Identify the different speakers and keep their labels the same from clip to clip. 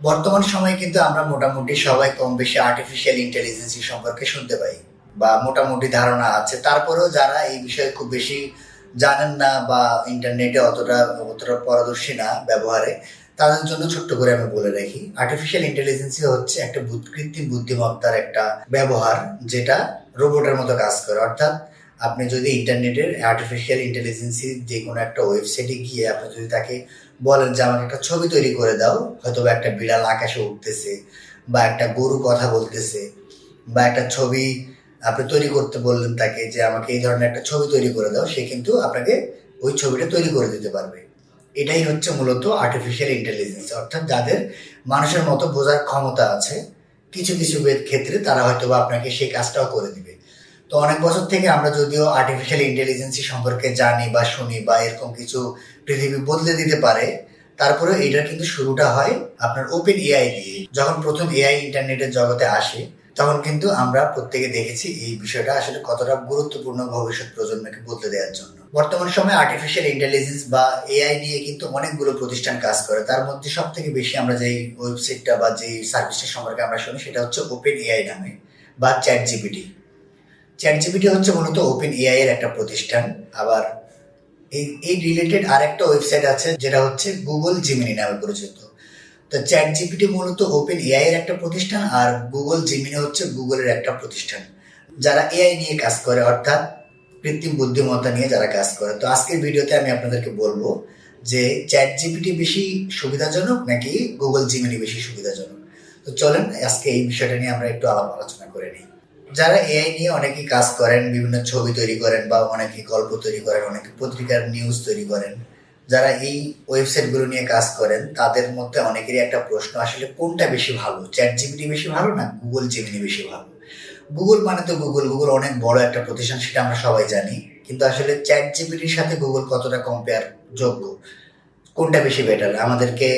Speaker 1: বর্তমান সময়ে কিন্তু আমরা মোটামুটি সবাই কম বেশি আর্টিফিশিয়াল ইন্টেলিজেন্স সম্পর্কে শুনতে পাই বা মোটামুটি ধারণা আছে। তারপরেও যারা এই বিষয়ে খুব বেশি জানেন না বা ইন্টারনেটে অতটা পারদর্শী না ব্যবহারে, তাদের জন্য ছোট্ট করে আমি বলে রাখি, আর্টিফিশিয়াল ইন্টেলিজেন্স হচ্ছে একটা কৃত্রিম বুদ্ধিমত্তার একটা ব্যবহার, যেটা রোবটের মতো কাজ করে। অর্থাৎ আপনি যদি ইন্টারনেটের আর্টিফিশিয়াল ইন্টেলিজেন্সির যে কোনো একটা ওয়েবসাইটে গিয়ে আপনি যদি তাকে বলেন যে আমাকে একটা ছবি তৈরি করে দাও, হয়তো বা একটা বিড়াল আকাশে উঠতেছে বা একটা গরু কথা বলতেছে বা একটা ছবি আপনি তৈরি করতে বললেন তাকে যে আমাকে এই ধরনের একটা ছবি তৈরি করে দাও, সে কিন্তু আপনাকে ওই ছবিটা তৈরি করে দিতে পারবে। এটাই হচ্ছে মূলত আর্টিফিশিয়াল ইন্টেলিজেন্স। অর্থাৎ যাদের মানুষের মতো বোঝার ক্ষমতা আছে, কিছু কিছু ক্ষেত্রে তারা হয়তো বা আপনাকে সেই কাজটাও করে দিবে। তো অনেক বছর থেকে আমরা যদিও আর্টিফিশিয়াল ইন্টেলিজেন্স সম্পর্কে জানি বা শুনি বা এরকম কিছু পৃথিবী বদলে দিতে পারে, তারপরে এটার কিন্তু শুরুটা হয় আপনার ওপেন এআই দিয়ে। যখন প্রথম এআই ইন্টারনেটের জগতে আসে, তখন কিন্তু আমরা প্রত্যেকে দেখেছি এই বিষয়টা আসলে কতটা গুরুত্বপূর্ণ ভবিষ্যৎ প্রজন্মকে বদলে দেওয়ার জন্য। বর্তমান সময়ে আর্টিফিশিয়াল ইন্টেলিজেন্স বা এআই নিয়ে কিন্তু অনেকগুলো প্রতিষ্ঠান কাজ করে। তার মধ্যে সব থেকে বেশি আমরা যেই ওয়েবসাইটটা বা যেই সার্ভিসটা সম্পর্কে আমরা শুনি সেটা হচ্ছে ওপেন এআই নামে বা চ্যাট জিপিটি। চ্যাট জিপিটি হচ্ছে মূলত ওপেন এআই এর একটা প্রতিষ্ঠান। আবার এই রিলেটেড আরেকটা ওয়েবসাইট আছে যেটা হচ্ছে গুগল জিমিনি নামে পরিচিত। তো চ্যাট জিপিটি মূলত ওপেন এআই এর একটা প্রতিষ্ঠান, আর গুগল জিমিনি হচ্ছে গুগলের একটা প্রতিষ্ঠান যারা এআই নিয়ে কাজ করে, অর্থাৎ কৃত্রিম বুদ্ধিমত্তা নিয়ে যারা কাজ করে। তো আজকের ভিডিওতে আমি আপনাদেরকে বলবো যে চ্যাট জিপিটি বেশি সুবিধাজনক নাকি গুগল জিমিনি বেশি সুবিধাজনক। তো চলেন আজকে এই বিষয়টা নিয়ে আমরা একটু আলোচনা করে নিই। যারা এআই নিয়ে অনেকেই কাজ করেন, বিভিন্ন ছবি তৈরি করেন বা অনেকে গল্প তৈরি করেন, অনেকে পত্রিকার নিউজ তৈরি করেন, যারা এই ওয়েবসাইটগুলো নিয়ে কাজ করেন, তাদের মধ্যে অনেকেরই একটা প্রশ্ন, আসলে কোনটা বেশি ভালো, চ্যাট জিপিটি বেশি ভালো না গুগল জিমিনি বেশি ভালো? গুগল মানে তো গুগল অনেক বড় একটা প্রতিষ্ঠান, সেটা আমরা সবাই জানি। কিন্তু আসলে চ্যাট জিপিটির সাথে গুগল কতটা কম্পেয়ার যোগ্য, কোনটা বেশি বেটার আমাদেরকে,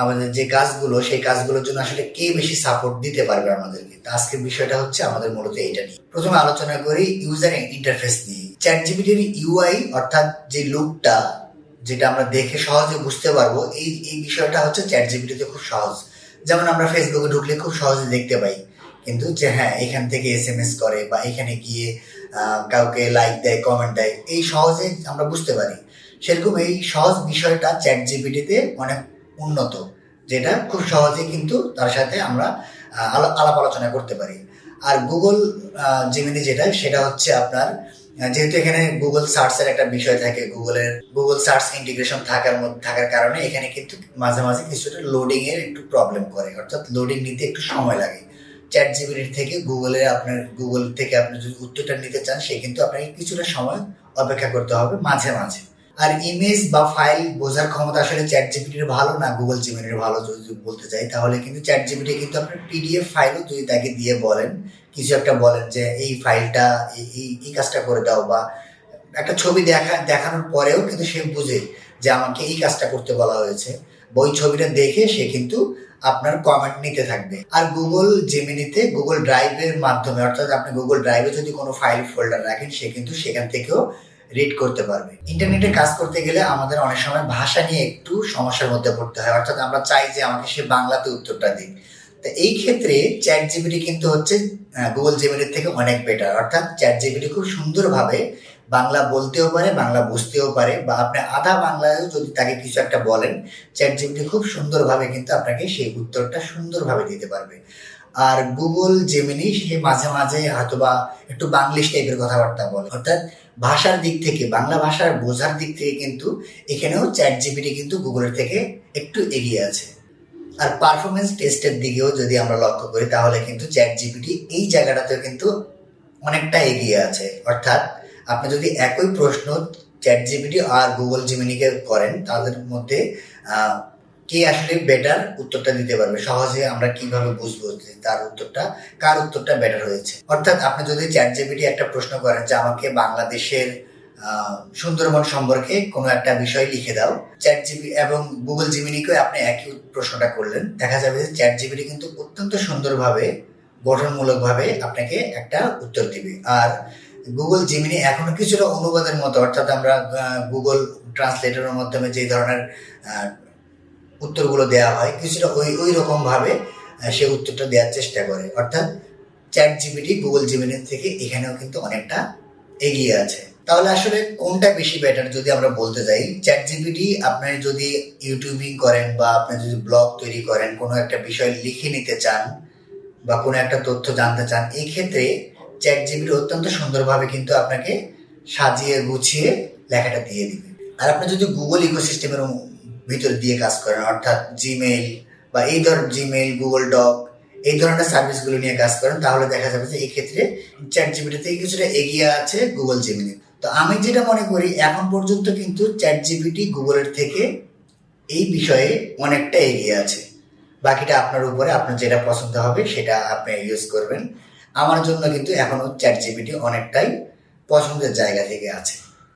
Speaker 1: আমাদের যে কাজগুলো সেই কাজগুলোর জন্য আসলে কে বেশি সাপোর্ট দিতে পারবে আমাদেরকে? তো আজকের বিষয়টা হচ্ছে আমাদের মূলত এইটা নিয়ে। প্রথমে আলোচনা করি ইউজার ইন্টারফেস নিয়ে। চ্যাট জিপিটির ইউআই অর্থাৎ যে লুকটা, যেটা আমরা দেখে সহজে বুঝতে পারবো, এই বিষয়টা হচ্ছে চ্যাট জিপিটিতে খুব সহজ। যেমন আমরা ফেসবুকে ঢুকলে খুব সহজে দেখতে পাই কিন্তু যে হ্যাঁ এখান থেকে এসএমএস করে বা এখানে গিয়ে কাউকে লাইক দেয়, কমেন্ট দেয়, এই সহজে আমরা বুঝতে পারি। সেরকম এই সহজ বিষয়টা চ্যাট জিপিটিতে অনেক উন্নত, যেটা খুব সহজে কিন্তু তার সাথে আমরা আলাপ আলোচনা করতে পারি। আর গুগল জিমিনি যেটা, সেটা হচ্ছে আপনার যেহেতু এখানে গুগল সার্চের একটা বিষয় থাকে, গুগল সার্চ ইন্টিগ্রেশন থাকার কারণে এখানে কিন্তু মাঝে মাঝে কিছুটা লোডিং এর একটু প্রবলেম করে, অর্থাৎ লোডিং নিতে একটু সময় লাগে। চ্যাট জিপিটির থেকে গুগল থেকে আপনি যদি উত্তরটা নিতে চান, সে কিন্তু আপনাকে কিছুটা সময় অপেক্ষা করতে হবে মাঝে মাঝে। আর ইমেজ বা ফাইল বোঝার ক্ষমতা আসলে চ্যাট জিপিটির ভালো না গুগল জিমিনির ভালো যদি বলতে চাই, তাহলে কিন্তু চ্যাট জিপিটি কিন্তু আপনার পিডিএফ ফাইলও যদি তাকে দিয়ে বলেন, কিছু একটা বলেন যে এই ফাইলটা এই কাজটা করে দাও, বা একটা ছবি দেখানোর পরেও কিন্তু সে বুঝে যে আমাকে এই কাজটা করতে বলা হয়েছে, বা ওই ছবিটা দেখে সে কিন্তু আপনার কমেন্ট নিতে থাকবে। আর গুগল জেমিনিতে গুগল ড্রাইভের মাধ্যমে, অর্থাৎ আপনি গুগল ড্রাইভে যদি কোনো ফাইল ফোল্ডার রাখেন, সে কিন্তু সেখান থেকেও রিড করতে পারবে। ইন্টারনেটে কাজ করতে গেলে আমাদের অনেক সময় ভাষা নিয়ে একটু সমস্যার মধ্যে পড়তে হয়, অর্থাৎ আমরা চাই যে আমাকে সে বাংলাতে উত্তরটা দিক। তো এই ক্ষেত্রে চ্যাট জিপিটি কিন্তু হচ্ছে গুগল জেমিনির থেকে অনেক বেটার। অর্থাৎ চ্যাট জিপিটি খুব সুন্দরভাবে বাংলা বলতেও পারে, বাংলা বুঝতেও পারে, বা আপনি আধা বাংলায়ও যদি তাকে কিছু একটা বলেন, চ্যাট জিপিটি খুব সুন্দরভাবে কিন্তু আপনাকে সেই উত্তরটা সুন্দরভাবে দিতে পারবে। আর গুগল জেমিনি সে মাঝে মাঝে হয়তোবা একটু বাংলিশ টাইপের কথাবার্তা বলে, অর্থাৎ ভাষার দিক থেকে, বাংলা ভাষার বোঝার দিক থেকে কিন্তু এখানেও চ্যাট জিপিটি কিন্তু গুগলের থেকে একটু এগিয়ে আছে। আর পারফরমেন্স টেস্টের দিকেও যদি আমরা লক্ষ্য করি, তাহলে কিন্তু চ্যাট জিপিটি এই জায়গাটাতেও কিন্তু অনেকটা এগিয়ে আছে। অর্থাৎ আপনি যদি একই প্রশ্ন চ্যাট জিপিটি আর গুগল জিমিনিকে করেন, তাদের মধ্যে কে আসলে বেটার উত্তরটা দিতে পারবে, সহজে আমরা কিভাবে বুঝবো যে কার উত্তরটা বেটার হয়েছে। অর্থাৎ আপনি যদি চ্যাট জিপিটি একটা প্রশ্ন করেন যে আমাকে বাংলাদেশের সুন্দরবন সম্পর্কে কোনো একটা বিষয় লিখে দাও, চ্যাট জিপি এবং গুগল জিমিনিকে আপনি একই প্রশ্নটা করলেন, দেখা যাবে যে চ্যাট জিপিটি কিন্তু অত্যন্ত সুন্দরভাবে, গঠনমূলকভাবে আপনাকে একটা উত্তর দিবে। আর গুগল জিমিনি এখনো কিছুটা অনুবাদের মতো, অর্থাৎ আমরা গুগল ট্রান্সলেটরের মাধ্যমে যে ধরনের উত্তরগুলো দেওয়া হয় কিছুটা ওই রকমভাবে সে উত্তরটা দেওয়ার চেষ্টা করে। অর্থাৎ চ্যাট জিপিটি গুগল জেমিনির থেকে এখানেও কিন্তু অনেকটা এগিয়ে আছে। তাহলে আসলে কোনটা বেশি বেটার যদি আমরা বলতে যাই, চ্যাট জিপিটি আপনি যদি ইউটিউবিং করেন বা আপনি যদি ব্লগ তৈরি করেন, কোনো একটা বিষয় লিখে নিতে চান বা কোনো একটা তথ্য জানতে চান, এই ক্ষেত্রে চ্যাট জিপিটি অত্যন্ত সুন্দরভাবে কিন্তু আপনাকে সাজিয়ে গুছিয়ে লেখাটা দিয়ে দিবে। আর আপনি যদি গুগল ইকোসিস্টেমের ভিতর দিয়ে কাজ করেন, অর্থাৎ জিমেইল বা এই ধর জিমেইল, গুগল ডক এই ধরনের সার্ভিসগুলো নিয়ে কাজ করেন, তাহলে দেখা যাবে যে এই ক্ষেত্রে চ্যাট জিপিটি থেকে কিছুটা এগিয়ে আছে গুগল জেমিনি। তো আমি যেটা মনে করি এখন পর্যন্ত কিন্তু চ্যাট জিপিটি গুগলের থেকে এই বিষয়ে অনেকটা এগিয়ে আছে। বাকিটা আপনার উপরে, আপনার যেটা পছন্দ হবে সেটা আপনি ইউজ করবেন। আমার জন্য কিন্তু এখনো চ্যাট জিপিটি অনেকটাই পছন্দের জায়গা থেকে আছে।